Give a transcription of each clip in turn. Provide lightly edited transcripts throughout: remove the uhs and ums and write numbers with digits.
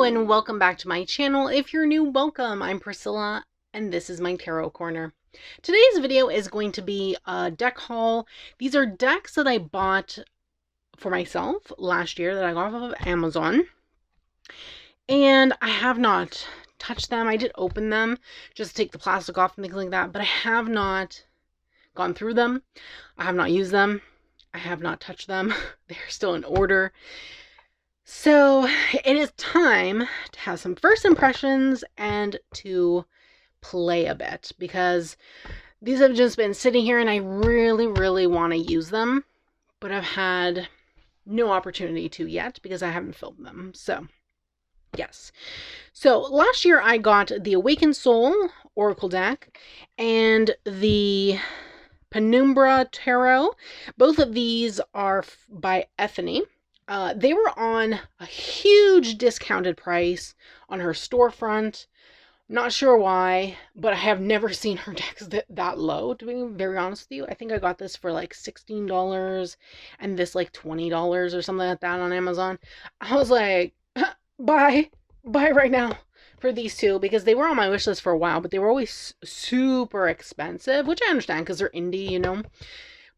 and welcome back to my channel. If you're new, welcome. I'm Priscilla and this is my Tarot Corner. Today's video is going to be a deck haul. These are decks that I bought for myself last year that I got off of Amazon. And I have not touched them. I did open them just to take the plastic off and things like that, but I have not gone through them. I have not used them. I have not touched them. They're still in order. So it is time to have some first impressions and to play a bit, because these have just been sitting here and I really want to use them, but I've had no opportunity to yet because I haven't filmed them. So yes. So last year I got the Awakened Soul Oracle deck and the Penumbra Tarot. Both of these are by Ethany. They were on a huge discounted price on her storefront. Not sure why, but I have never seen her decks that low, to be very honest with you. I think I got this for like $16 and this like $20 or something like that on Amazon. I was like, buy right now for these two, because they were on my wish list for a while, but they were always super expensive, which I understand because they're indie, you know.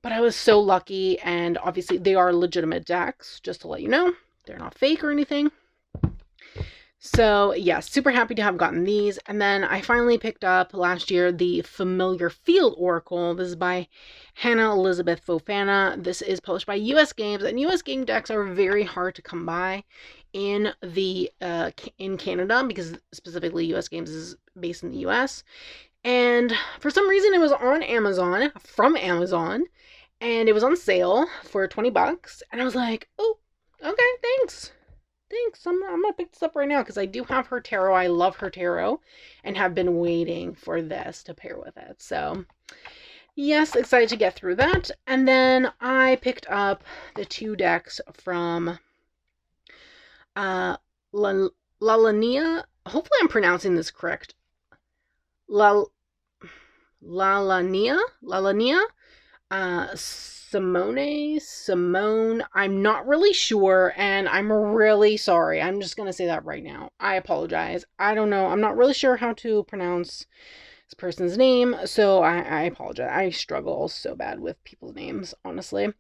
But I was so lucky, and obviously they are legitimate decks, just to let you know. They're not fake or anything. So yes, super happy to have gotten these. And then I finally picked up last year the Familiar Field Oracle. This is by Hannah Elizabeth Fofana. This is published by US Games, and US Game decks are very hard to come by in Canada, because specifically US Games is based in the US. And for some reason it was on Amazon, from Amazon, and it was on sale for 20 bucks. And I was like, oh, okay, thanks. I'm gonna pick this up right now because I do have her tarot. I love her tarot and have been waiting for this to pair with it. So yes, excited to get through that. And then I picked up the two decks from Lalania. Hopefully I'm pronouncing this correct. Lalania, Simone, I'm not really sure, and I'm really sorry. I'm just gonna say that right now. I apologize. I don't know. I'm not really sure how to pronounce this person's name, so I apologize. I struggle so bad with people's names, honestly.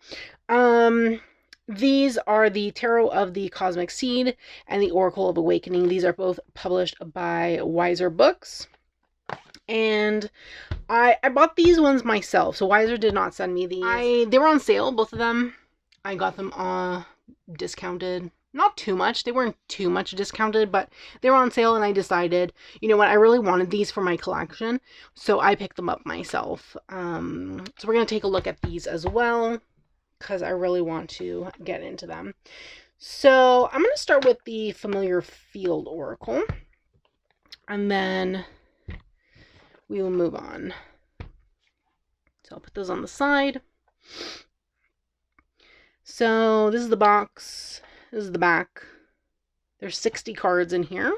These are the Tarot of the Cosmic Seed and the Oracle of Awakening. These are both published by Wiser Books. And I bought these ones myself, so Wiser did not send me these. They were on sale, both of them. I got them discounted. Not too much. They weren't too much discounted, but they were on sale, and I decided, you know what, I really wanted these for my collection, so I picked them up myself. So we're going to take a look at these as well, because I really want to get into them. So I'm going to start with the Familiar Field Oracle, and then we will move on. So I'll put those on the side. So this is the box. This is the back. There's 60 cards in here,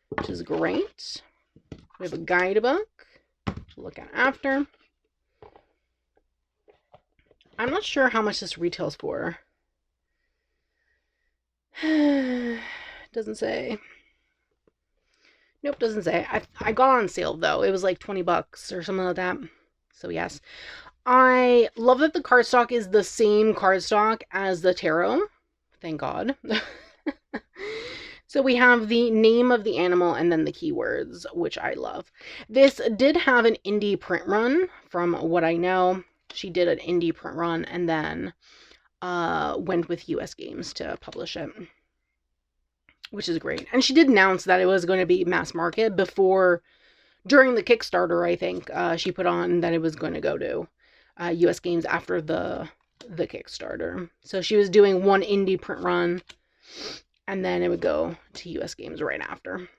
which is great. We have a guidebook to look at after. I'm not sure how much this retails for. Doesn't say. Nope, doesn't say. I got on sale though. It was like 20 bucks or something like that. So yes. I love that the cardstock is the same cardstock as the tarot. Thank God. So we have the name of the animal and then the keywords, which I love. This did have an indie print run, from what I know. She did an indie print run and then went with US Games to publish it, which is great. And she did announce that it was going to be mass market during the Kickstarter, I think. She put on that it was going to go to US Games after the Kickstarter. So she was doing one indie print run, and then it would go to US Games right after,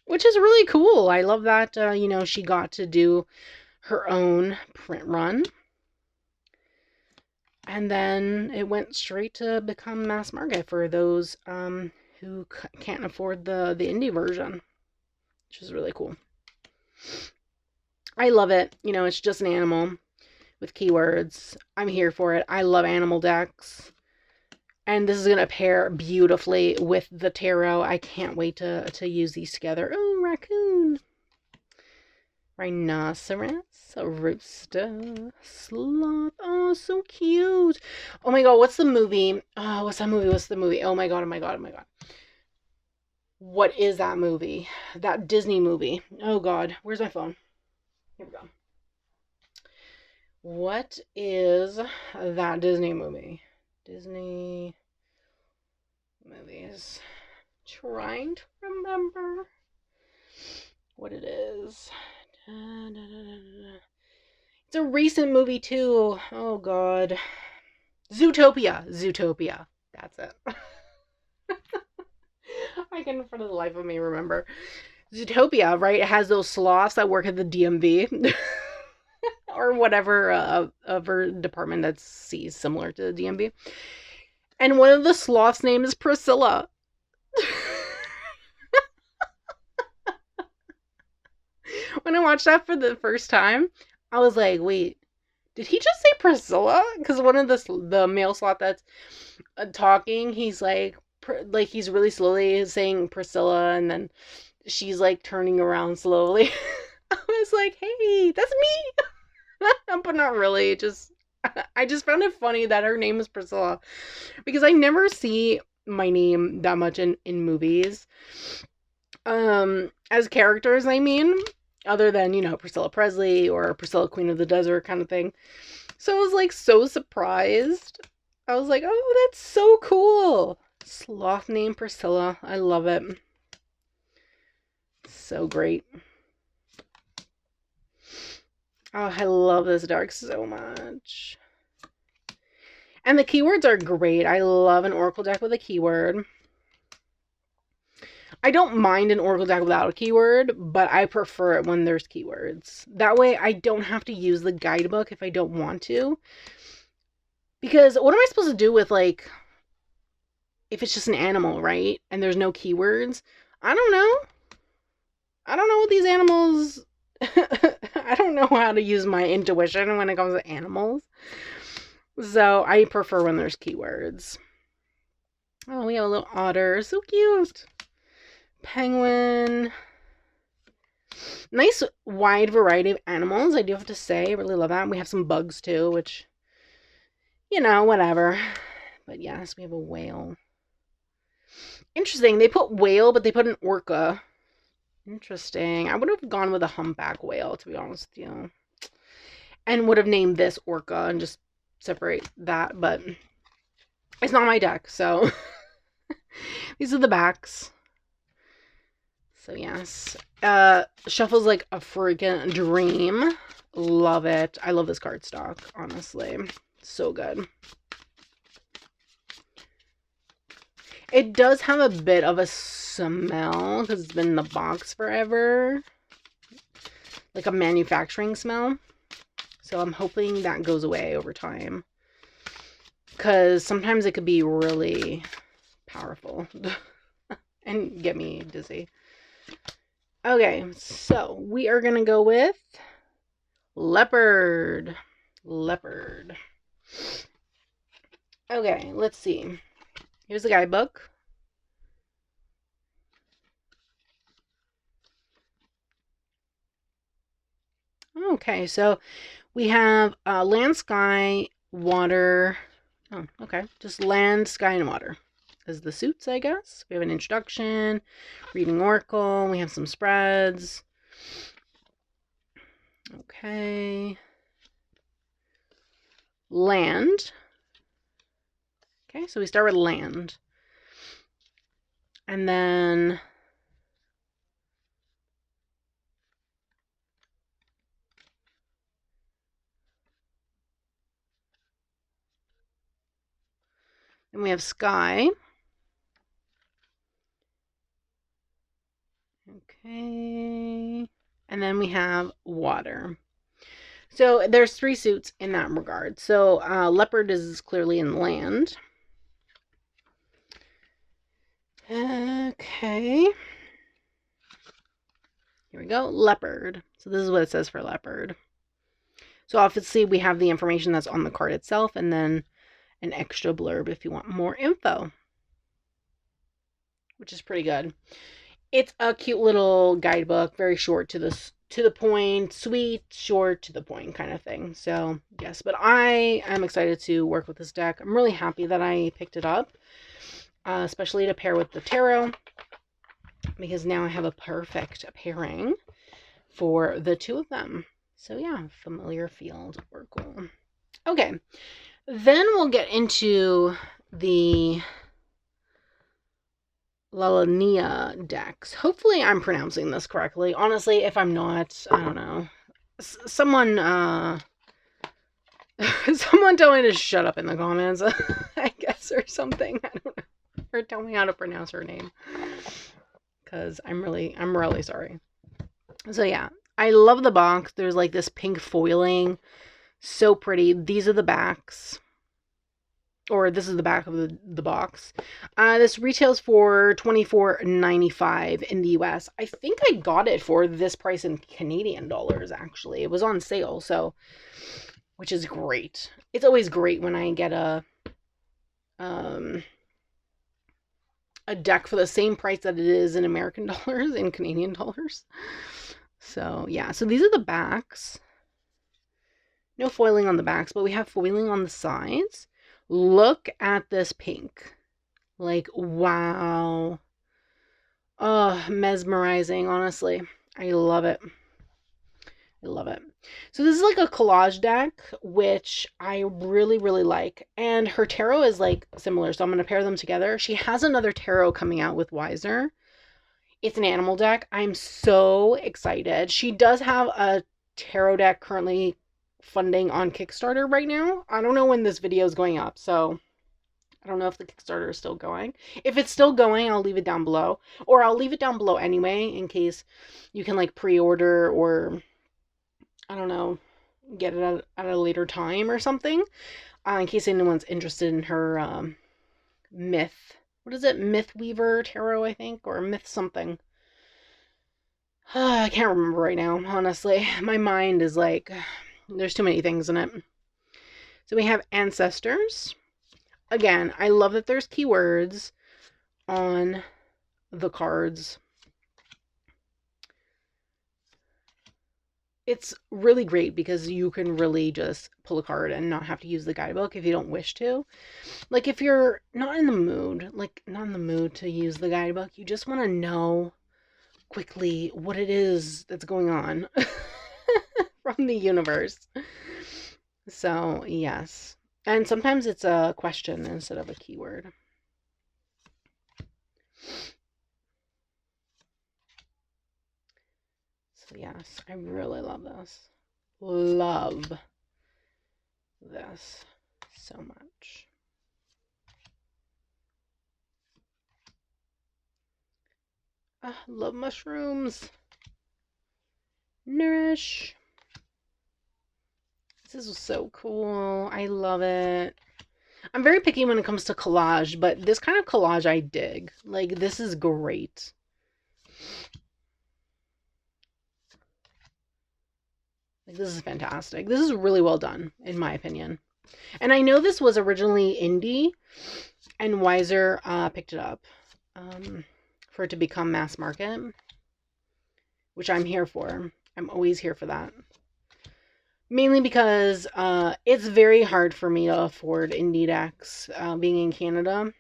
which is really cool. I love that, you know, she got to do her own print run. And then it went straight to become mass market for those who can't afford the indie version, which is really cool. I love it. You know, it's just an animal with keywords. I'm here for it. I love animal decks. And this is going to pair beautifully with the tarot. I can't wait to use these together. Oh, raccoon. Rhinoceros, a rooster, sloth. Oh, so cute. Oh my god, what's the movie? Oh, what's that movie? What's the movie? Oh my god, oh my god, oh my god. What is that movie? That Disney movie. Oh god, where's my phone? Here we go. What is that Disney movie? Disney movies. Trying to remember what it is. It's a recent movie too. Oh god. Zootopia. Zootopia. That's it. I can for the life of me remember. Zootopia, right? It has those sloths that work at the DMV. Or whatever other department that sees similar to the DMV. And one of the sloths' name is Priscilla. When I watched that for the first time, I was like, wait, did he just say Priscilla? Because one of the male sloth that's talking, he's like he's really slowly saying Priscilla, and then she's like turning around slowly. I was like, hey, that's me. But not really. I just found it funny that her name is Priscilla, because I never see my name that much in movies. As characters, I mean, other than, you know, Priscilla Presley or Priscilla Queen of the Desert kind of thing. So I was like so surprised. I was like, oh, that's so cool. Sloth named Priscilla. I love it. So great. Oh, I love this deck so much. And the keywords are great. I love an oracle deck with a keyword. I don't mind an oracle deck without a keyword, but I prefer it when there's keywords. That way I don't have to use the guidebook if I don't want to. Because what am I supposed to do with, like, if it's just an animal, right? And there's no keywords? I don't know. I don't know what these animals... I don't know how to use my intuition when it comes to animals. So I prefer when there's keywords. Oh, we have a little otter. So cute. Penguin. Nice wide variety of animals, I do have to say. I really love that. We have some bugs too, which, you know, whatever. But yes, we have a whale. Interesting. They put whale, but they put an orca. Interesting. I would have gone with a humpback whale, to be honest with you. And would have named this orca and just separate that, but it's not my deck, so these are the backs. So yes, shuffle's like a freaking dream. Love it. I love this cardstock, honestly. So good. It does have a bit of a smell because it's been in the box forever. Like a manufacturing smell. So I'm hoping that goes away over time. Because sometimes it could be really powerful. And get me dizzy. Okay, so we are going to go with leopard. Leopard. Okay, let's see. Here's the guidebook. Okay, so we have land, sky, water. Oh, okay. Just land, sky, and water as the suits, I guess. We have an introduction, reading oracle. We have some spreads. Okay. Land. Okay, so we start with land. And then we have sky. Okay. And then we have water. So there's 3 suits in that regard. So leopard is clearly in land. Okay. Here we go. Leopard. So this is what it says for leopard. So obviously we have the information that's on the card itself, and then an extra blurb if you want more info, which is pretty good. It's a cute little guidebook, very short to the point, sweet, short, to the point kind of thing. So, yes, but I am excited to work with this deck. I'm really happy that I picked it up, especially to pair with the tarot, because now I have a perfect pairing for the two of them. So, yeah, familiar field oracle. Okay, then we'll get into the Lalania decks. Hopefully I'm pronouncing this correctly. Honestly, if I'm not, I don't know. Someone tell me to shut up in the comments, I guess, or something. I don't know. Or tell me how to pronounce her name. Because I'm really sorry. So yeah, I love the box. There's like this pink foiling. So pretty. These are the backs. Or this is the back of the box. This retails for $24.95 in the US. I think I got it for this price in Canadian dollars, actually. It was on sale, so, which is great. It's always great when I get a deck for the same price that it is in American dollars, in Canadian dollars. So, yeah. So these are the backs. No foiling on the backs, but we have foiling on the sides. Look at this pink. Like, wow. Oh, mesmerizing, honestly. I love it. I love it. So this is like a collage deck, which I really, really like. And her tarot is like similar, so I'm going to pair them together. She has another tarot coming out with Wiser. It's an animal deck. I'm so excited. She does have a tarot deck currently funding on Kickstarter right now. I don't know when this video is going up, so I don't know if the Kickstarter is still going. If it's still going, I'll leave it down below. Or I'll leave it down below anyway, in case you can like pre-order or, I don't know, get it at a later time or something. In case anyone's interested in her myth. What is it? Myth Weaver Tarot, I think? Or Myth something. I can't remember right now, honestly. My mind is like, there's too many things in it. So we have Ancestors. Again, I love that there's keywords on the cards. It's really great because you can really just pull a card and not have to use the guidebook if you don't wish to. Like if you're not in the mood, to use the guidebook, you just want to know quickly what it is that's going on from the universe. So, yes. And sometimes it's a question instead of a keyword. So, yes, I really love this. Love this so much. Love mushrooms. Nourish. This is so cool. I love it. I'm very picky when it comes to collage, but this kind of collage I dig. Like, this is great. Like, this is fantastic. This is really well done, in my opinion. And I know this was originally indie, and Wiser picked it up for it to become mass market, which I'm here for. I'm always here for that. Mainly because it's very hard for me to afford indie decks being in Canada.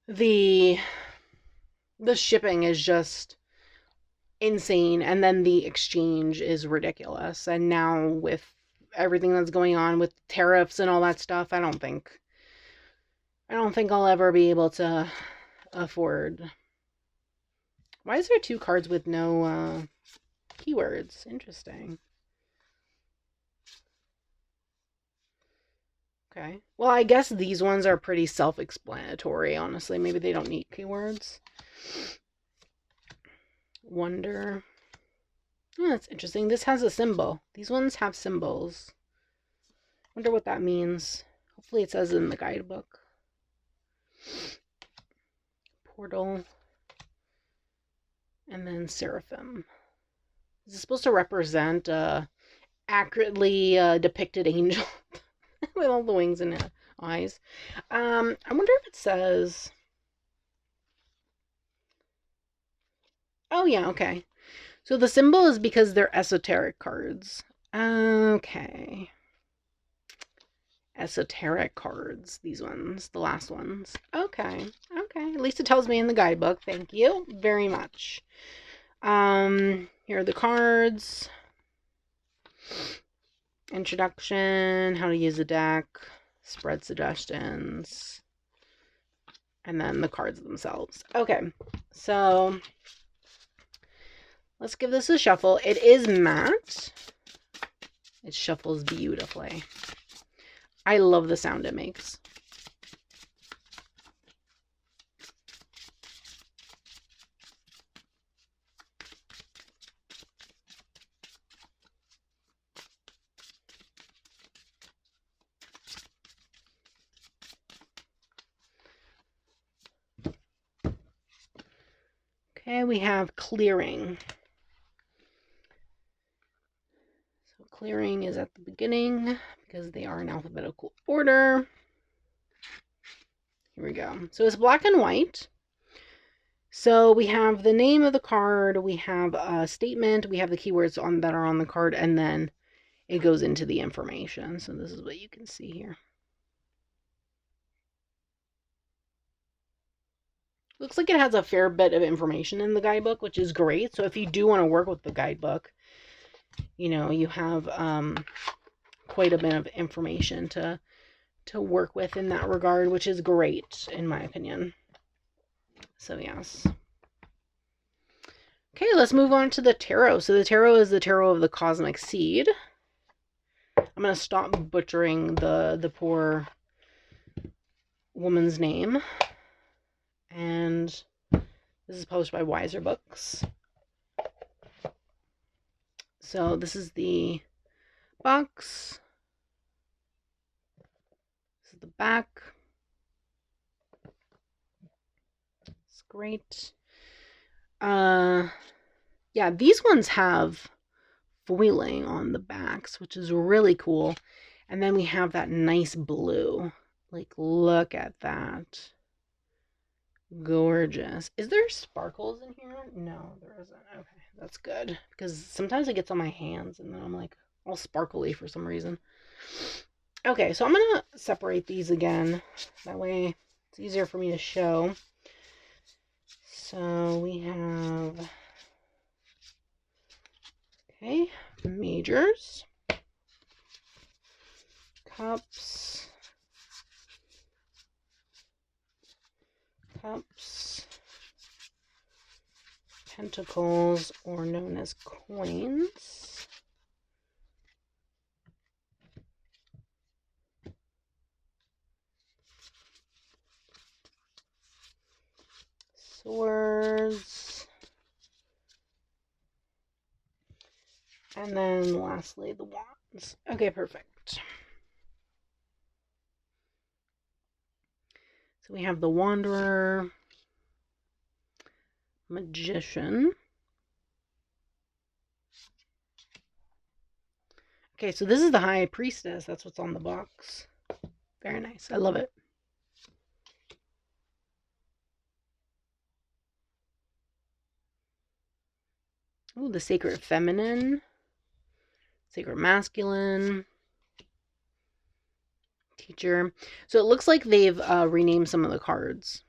The shipping is just insane, and then the exchange is ridiculous. And now with everything that's going on with tariffs and all that stuff, I don't think I'll ever be able to afford. Why is there 2 cards with no keywords? Interesting. Okay. Well, I guess these ones are pretty self-explanatory, honestly. Maybe they don't need keywords. Wonder. Oh, that's interesting. This has a symbol. These ones have symbols. Wonder what that means. Hopefully it says in the guidebook. Portal. And then Seraphim. Is this supposed to represent a accurately depicted angel? with all the wings and eyes. I wonder if it says... Oh, yeah, okay. So the symbol is because they're esoteric cards. Okay. Esoteric cards, these ones, the last ones. Okay, okay. At least it tells me in the guidebook. Thank you very much. Here are the cards. Introduction, how to use the deck, spread suggestions, and then the cards themselves. Okay, so let's give this a shuffle. It is matte. It shuffles beautifully. I love the sound it makes. Okay, we have clearing. So clearing is at the beginning because they are in alphabetical order. Here we go. So it's black and white. So we have the name of the card, we have a statement, we have the keywords that are on the card, and then it goes into the information. So this is what you can see here. Looks like it has a fair bit of information in the guidebook, which is great. So if you do want to work with the guidebook, you know, you have quite a bit of information to work with in that regard, which is great in my opinion. So yes. Okay, let's move on to the tarot. So the tarot is the tarot of the cosmic seed. I'm going to stop butchering the poor woman's name. And this is published by Wiser Books. So this is the box. This is the back. It's great. Yeah, these ones have foiling on the backs, which is really cool. And then we have that nice blue. Like, look at that. Gorgeous. Is there sparkles in here? No, there isn't. Okay, that's good. Because sometimes it gets on my hands and then I'm like all sparkly for some reason. Okay, so I'm going to separate these again. That way it's easier for me to show. So we have... Okay, majors, cups, pentacles, or known as coins, swords, and then lastly the wands. Okay, perfect. So we have the Wanderer, Magician. Okay, so this is the High Priestess. That's what's on the box. Very nice. I love it. Ooh, the Sacred Feminine, Sacred Masculine, Teacher. So it looks like they've renamed some of the cards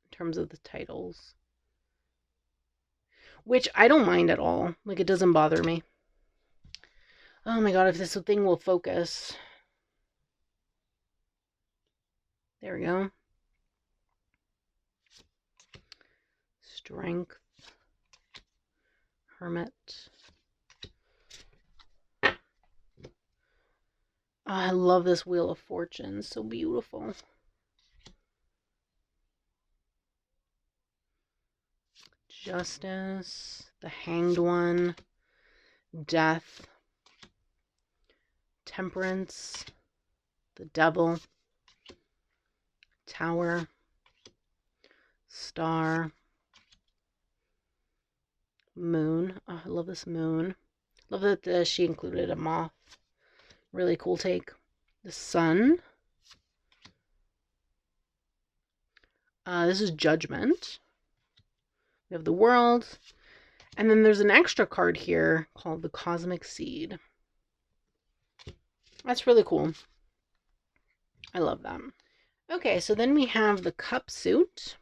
in terms of the titles, which I don't mind at all. Like, it doesn't bother me. Oh my god, if this thing will focus. There we go. Strength. Hermit. Oh, I love this Wheel of Fortune. So beautiful. Justice. The Hanged One. Death. Temperance. The Devil. Tower. Star. Moon. Oh, I love this moon. Love that she included a moth Really cool take. The Sun. This is Judgment. We have the World. And then there's an extra card here called the Cosmic Seed. That's really cool. I love that. Okay, so then we have the Cup suit.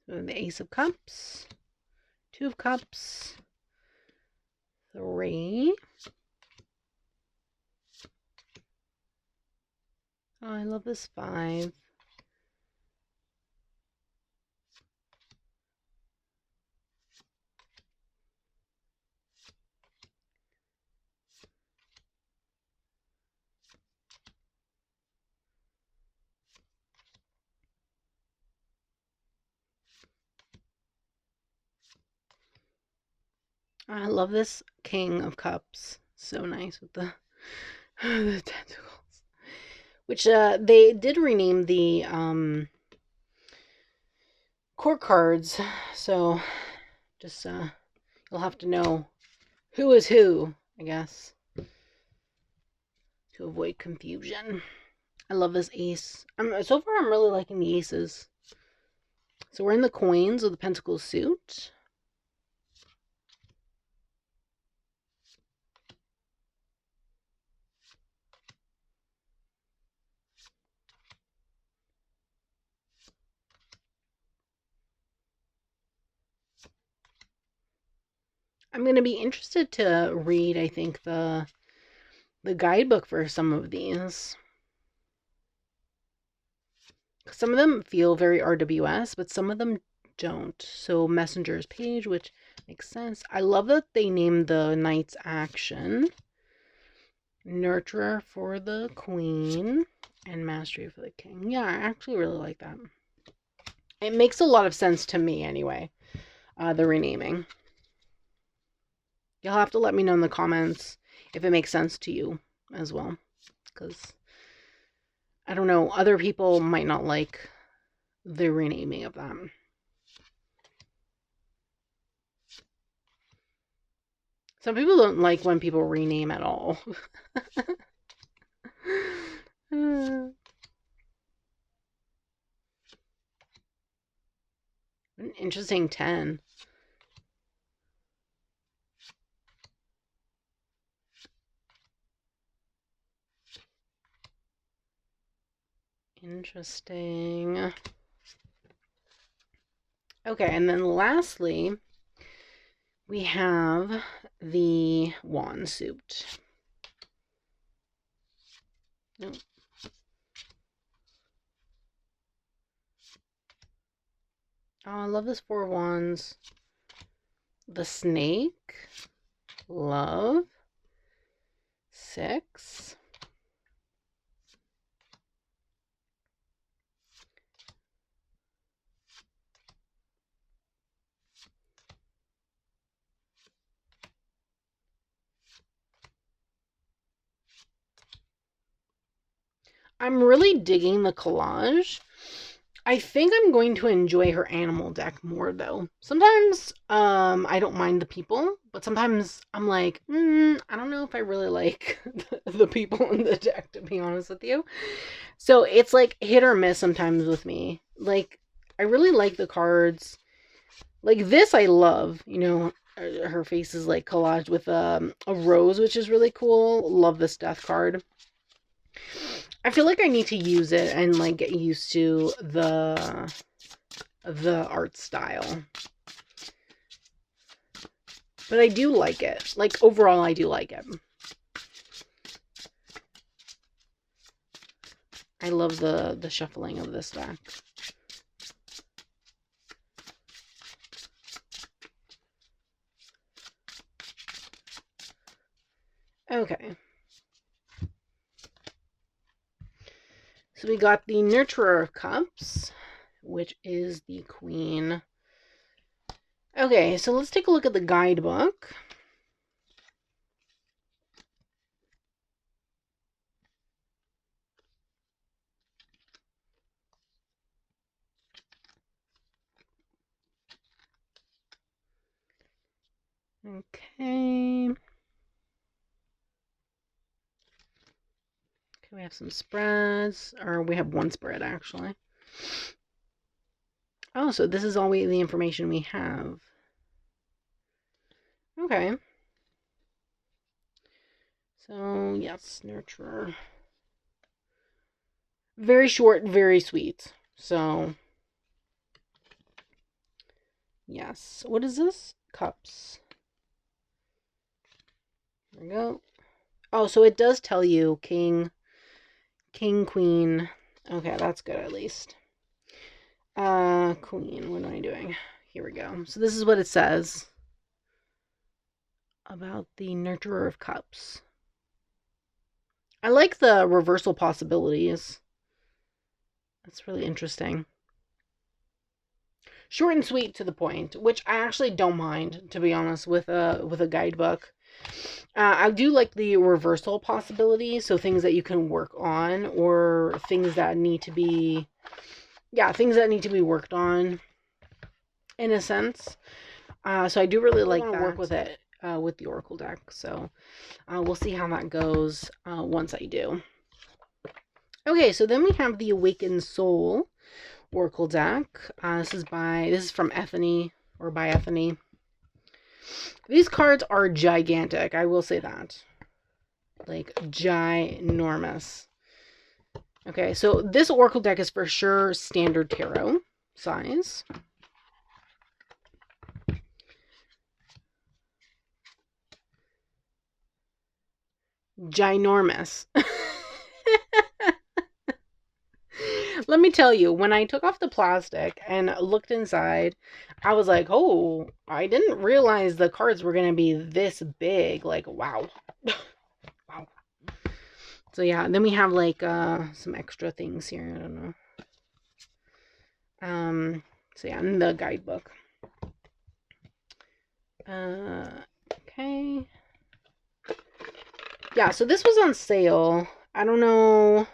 So the Ace of Cups. 2 of Cups. 3. Oh, I love this 5. I love this King of Cups. So nice with the, the tentacles. Which they did rename the court cards. So just you'll have to know who is who, I guess, to avoid confusion. I love this ace. So far I'm really liking the aces. So we're in the coins of the Pentacles suit. I'm going to be interested to read, I think, the guidebook for some of these. Some of them feel very RWS, but some of them don't. So Messenger's page, which makes sense. I love that they named the Knight's action. Nurturer for the Queen. And Mastery for the King. Yeah, I actually really like that. It makes a lot of sense to me anyway, the renaming. You'll have to let me know in the comments if it makes sense to you as well. Because, I don't know, other people might not like the renaming of them. Some people don't like when people rename at all. An interesting 10. Interesting. Okay, and then lastly, we have the wand suit. Nope. Oh, I love this 4 of wands. The snake. Love. 6. I'm really digging the collage. I think I'm going to enjoy her animal deck more though. Sometimes I don't mind the people, but sometimes I'm like, I don't know if I really like the people in the deck, to be honest with you. So it's like hit or miss sometimes with me. Like, I really like the cards. Like this I love, you know, her face is like collaged with a rose, which is really cool. Love this death card. I feel like I need to use it and like get used to the art style. But I do like it. Like overall I do like it. I love the shuffling of this deck. Okay. So we got the Nurturer of Cups, which is the Queen. Okay, so let's take a look at the guidebook. Okay. We have some spreads, or we have one spread actually. Oh, so this is all the information we have. Okay. So, yes, nurturer. Very short, very sweet. So, yes. What is this? Cups. There we go. Oh, so it does tell you king, queen. Okay, that's good at least. Queen. What am I doing? Here we go. So this is what it says about the nurturer of cups. I like the reversal possibilities. That's really interesting. Short and sweet to the point, which I actually don't mind, to be honest, with a guidebook. I do like the reversal possibilities, so things that you can work on, or things that need to be, things that need to be worked on, in a sense. So I do really like that. Work with it with the Oracle deck. So we'll see how that goes once I do. Okay, so then we have the Awakened Soul Oracle deck. This is from Ethany, or by Ethany. These cards are gigantic, I will say that. Like, ginormous. Okay, so this Oracle deck is for sure standard tarot size. Ginormous. Let me tell you, when I took off the plastic and looked inside, I was like, oh, I didn't realize the cards were going to be this big. Like, wow. Wow. So yeah, then we have like some extra things here. I don't know. So yeah, in the guidebook. Okay. Yeah, so this was on sale. I don't know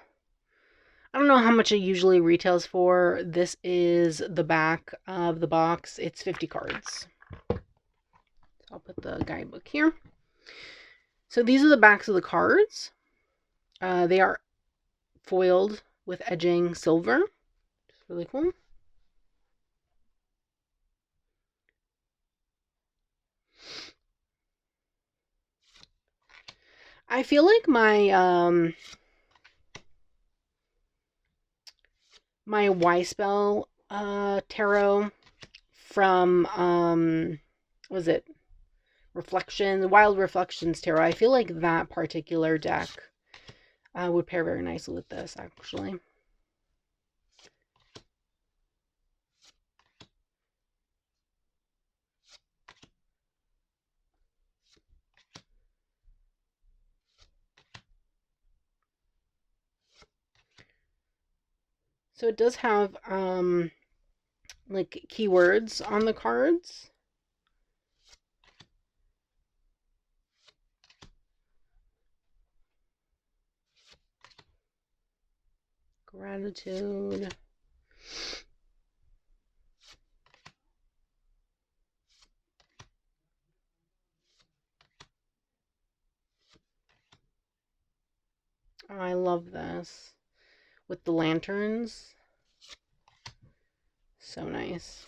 how much it usually retails for. This is the back of the box. It's 50 cards. So I'll put the guidebook here. So these are the backs of the cards. They are foiled with edging silver. It's really cool. I feel like my my Y-Spell tarot from was it Wild Reflections tarot. I feel like that particular deck would pair very nicely with this, actually. So it does have like keywords on the cards. Gratitude. Oh, I love this. With the lanterns. So nice.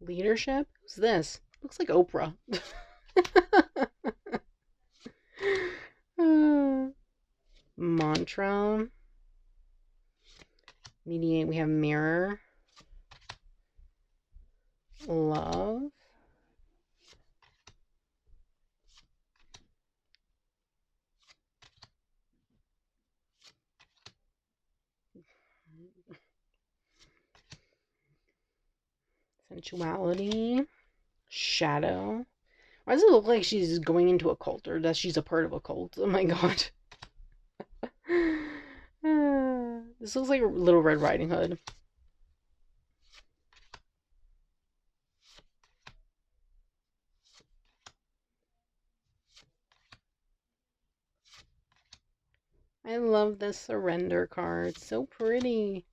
Leadership? Who's this? Looks like Oprah. Mantra. Mediate. We have mirror. Love. Sensuality. Shadow. Why does it look like she's going into a cult, or that she's a part of a cult? Oh my god. This looks like a Little Red Riding Hood. I love this surrender card. So pretty.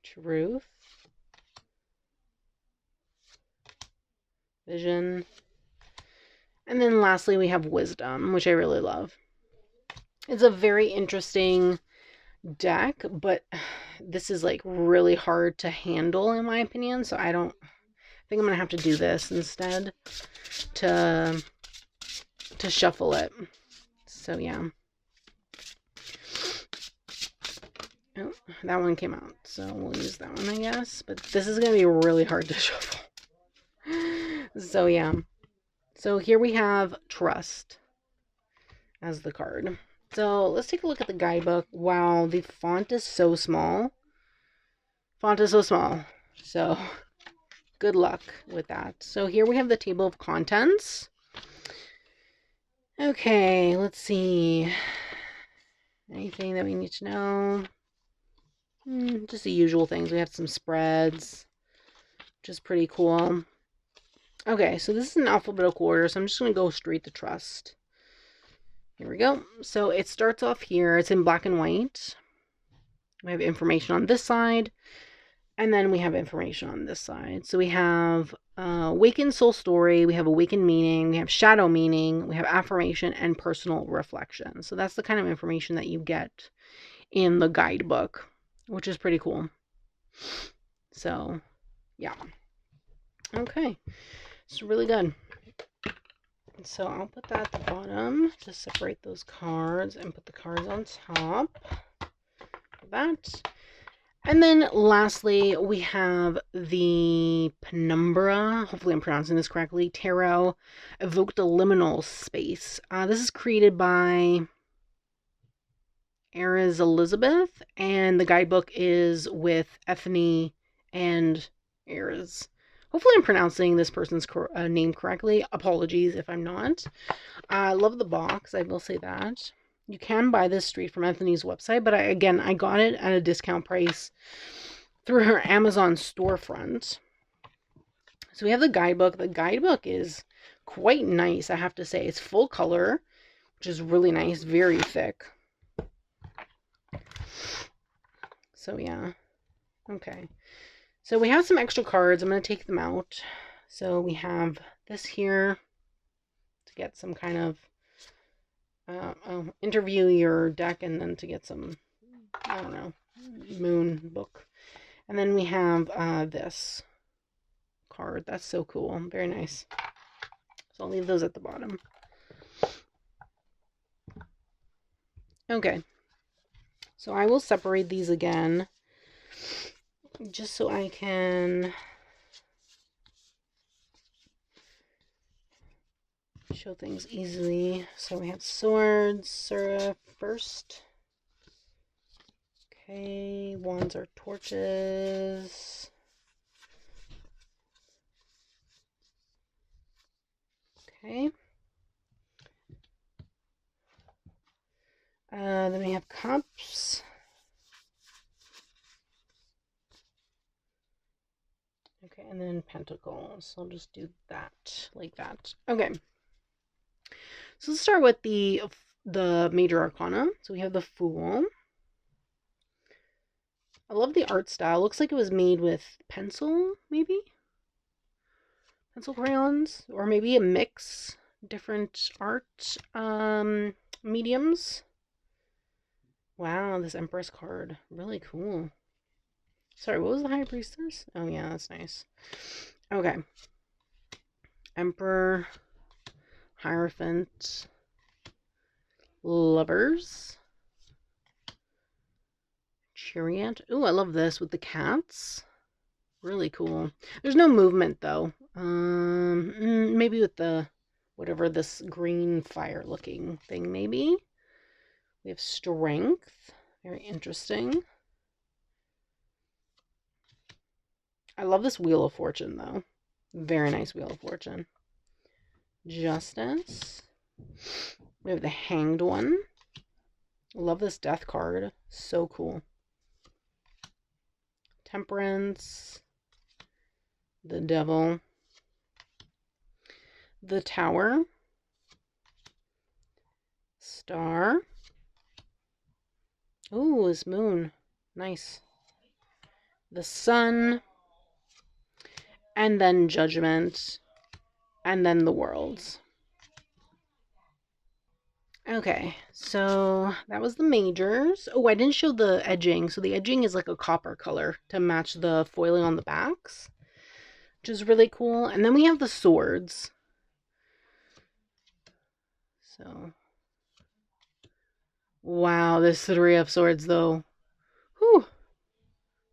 Truth. Vision. And then lastly, we have Wisdom, which I really love. It's a very interesting deck, but this is like really hard to handle in my opinion, so I think I'm gonna have to do this instead to shuffle it. So yeah. Oh, that one came out, so we'll use that one, I guess. But this is gonna be really hard to shuffle. So yeah. So here we have Trust as the card. So let's take a look at the guidebook. Wow, the font is so small. Font is so small. So good luck with that. So here we have the table of contents. Okay, let's see. Anything that we need to know? Just the usual things. We have some spreads, which is pretty cool. Okay, so this is an alphabetical order, so I'm just going to go straight to Trust. Here we go. So it starts off here. It's in black and white. We have information on this side, and then we have information on this side. So we have Awakened Soul Story, we have Awakened Meaning, we have Shadow Meaning, we have Affirmation, and Personal Reflection. So that's the kind of information that you get in the guidebook, which is pretty cool. So, yeah. Okay. It's really good. So I'll put that at the bottom to separate those cards and put the cards on top. That. And then lastly, we have the Penumbra, hopefully I'm pronouncing this correctly, Tarot, Evoked a Liminal Space. This is created by Eris Elizabeth, and the guidebook is with Ethne and Eris. Hopefully I'm pronouncing this person's name correctly. Apologies if I'm not. I love the box, I will say that. You can buy this straight from Ethne's website, but I got it at a discount price through her Amazon storefront. So we have the guidebook. The guidebook is quite nice, I have to say. It's full color, which is really nice, very thick. So yeah, okay. So we have some extra cards. I'm going to take them out. So we have this here to get some kind of interview your deck, and then to get some, I don't know, moon book. And then we have this card. That's so cool. Very nice. So I'll leave those at the bottom. Okay. So I will separate these again, just so I can show things easily. So we have swords, Seraph first. Okay, wands are torches. Okay. Then we have cups. Okay, and then pentacles. I'll just do that, like that. Okay. So let's start with the major arcana. So we have the Fool. I love the art style. Looks like it was made with pencil, maybe? Pencil crayons, or maybe a mix, different art mediums. Wow, this Empress card, really cool. Sorry, what was the High Priestess? Oh yeah, that's nice. Okay. Emperor, Hierophant, Lovers, Chariot. Ooh, I love this with the cats. Really cool. There's no movement though. Maybe with the whatever this green fire looking thing, maybe. We have Strength. Very interesting. I love this Wheel of Fortune though. Very nice Wheel of Fortune. Justice. We have the Hanged One. Love this Death card. So cool. Temperance. The Devil. The Tower. Star. Ooh, this Moon. Nice. The Sun. And then Judgment. And then the Worlds. Okay, so that was the majors. Oh, I didn't show the edging. So the edging is like a copper color to match the foiling on the backs, which is really cool. And then we have the swords. So, wow, this 3 of swords though. Whew,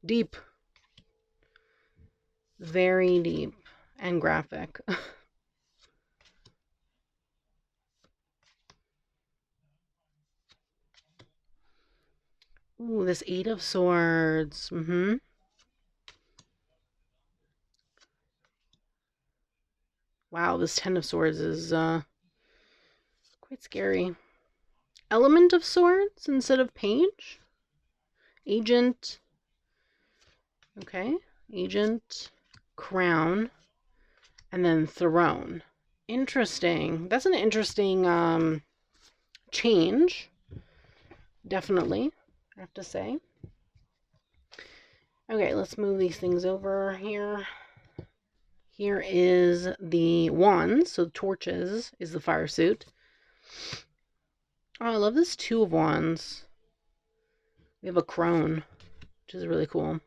deep. Very deep and graphic. Ooh, this 8 of swords. Wow, this 10 of swords is quite scary. Element of swords instead of page. Agent. Okay. Agent, crown, and then throne. Interesting. That's an interesting change. Definitely, I have to say. Okay, let's move these things over here. Here is the wands, so torches is the fire suit. Oh, I love this 2 of wands. We have a crone, which is really cool.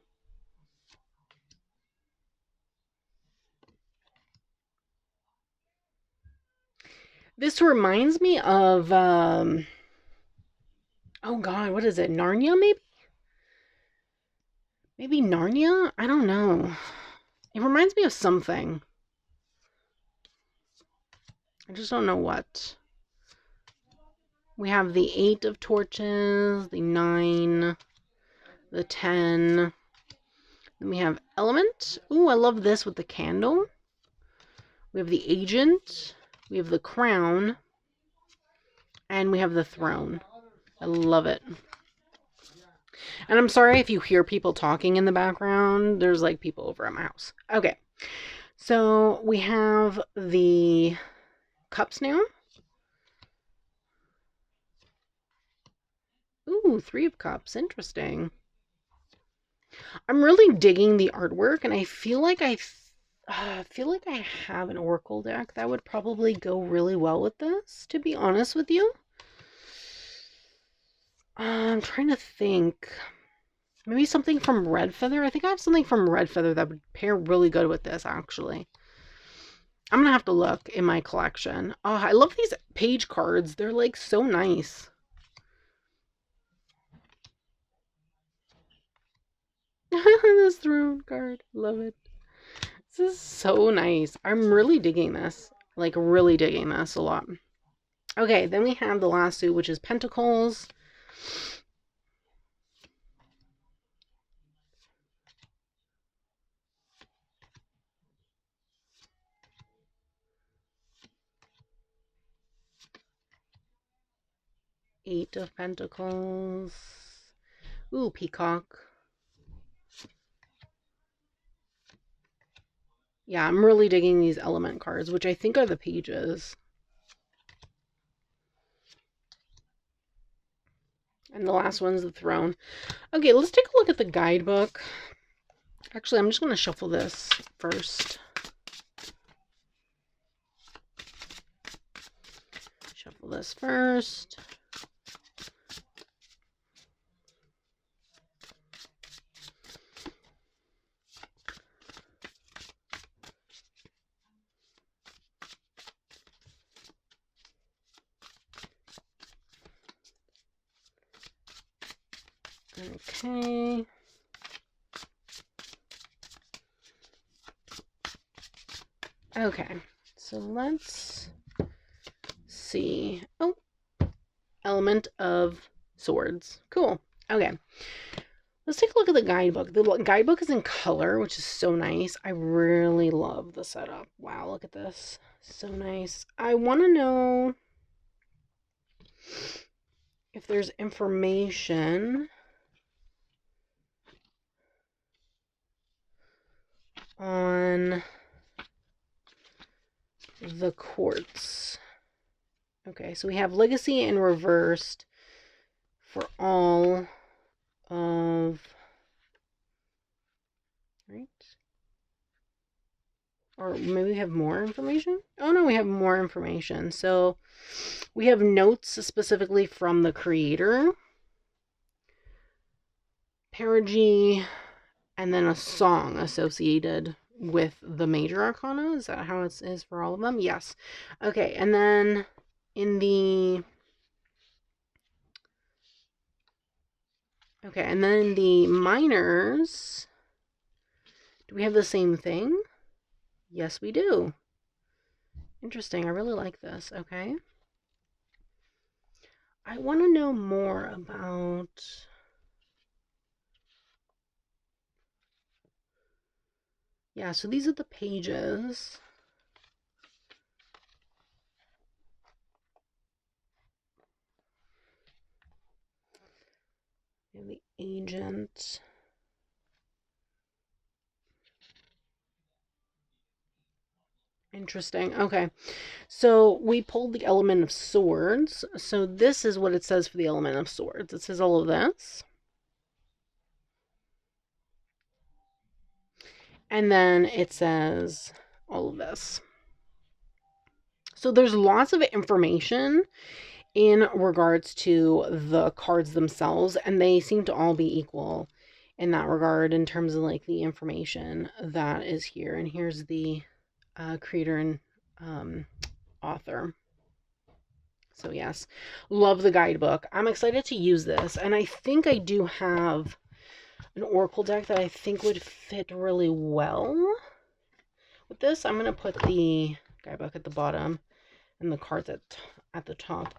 This reminds me of, oh God, what is it? Narnia, maybe? Maybe Narnia? I don't know. It reminds me of something. I just don't know what. We have the 8 of torches, the 9, the 10. Then we have element. Ooh, I love this with the candle. We have the agent. We have the crown. And we have the throne. I love it. And I'm sorry if you hear people talking in the background. There's like people over at my house. Okay. So we have the cups now. Ooh, 3 of cups. Interesting. I'm really digging the artwork, and I feel like I have an oracle deck that would probably go really well with this, to be honest with you. I'm trying to think. Maybe something from Red Feather. I think I have something from Red Feather that would pair really good with this, actually. I'm gonna have to look in my collection. Oh, I love these page cards. They're like so nice. This throne card. Love it. This is so nice. I'm really digging this. Like, really digging this a lot. Okay, then we have the last suit, which is Pentacles. Eight of Pentacles. Ooh, Peacock. Yeah, I'm really digging these element cards, which I think are the pages. And the last one's the throne. Okay, let's take a look at the guidebook. Actually, I'm just going to shuffle this first. Shuffle this first. Okay. Okay, so let's see. Oh, element of swords. Cool. Okay. Let's take a look at the guidebook. The guidebook is in color, which is so nice. I really love the setup. Wow, look at this. So nice. I want to know if there's information on the quartz. Okay, so we have legacy and reversed for all of, right? or maybe we have more information? Oh no, we have more information. So we have notes specifically from the creator, perigee, and then a song associated with the major arcana. Is that how it is for all of them? Yes. Okay, and then in the... Okay, and then in the minors, do we have the same thing? Yes, we do. Interesting. I really like this. Okay. I want to know more about... Yeah, so these are the pages. We have the agent. Interesting. Okay. So we pulled the element of swords. So this is what it says for the element of swords. It says all of this. And then it says all of this. So there's lots of information in regards to the cards themselves, and they seem to all be equal in that regard in terms of like the information that is here. And here's the creator and author. So yes, love the guidebook. I'm excited to use this, and I think I do have an oracle deck that I think would fit really well with this. I'm going to put the guidebook at the bottom and the cards at the top.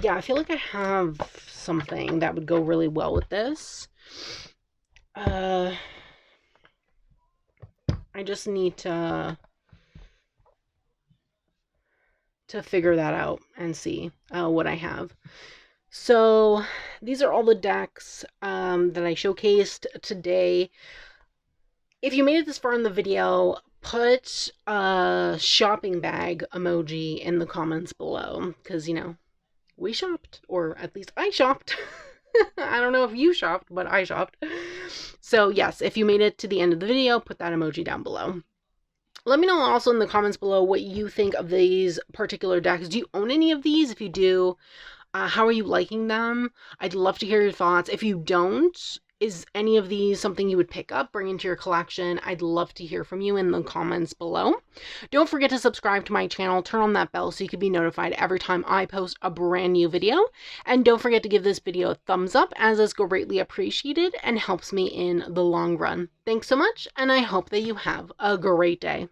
Yeah, I feel like I have something that would go really well with this. I just need to figure that out and see what I have. So these are all the decks that I showcased today. If you made it this far in the video, put a shopping bag emoji in the comments below, because, you know, we shopped, or at least I shopped. I don't know if you shopped, but I shopped. So yes, if you made it to the end of the video, put that emoji down below. Let me know also in the comments below what you think of these particular decks. Do you own any of these? If you do, how are you liking them? I'd love to hear your thoughts. If you don't, is any of these something you would pick up, bring into your collection? I'd love to hear from you in the comments below. Don't forget to subscribe to my channel, turn on that bell so you can be notified every time I post a brand new video. And don't forget to give this video a thumbs up, as is greatly appreciated and helps me in the long run. Thanks so much, and I hope that you have a great day.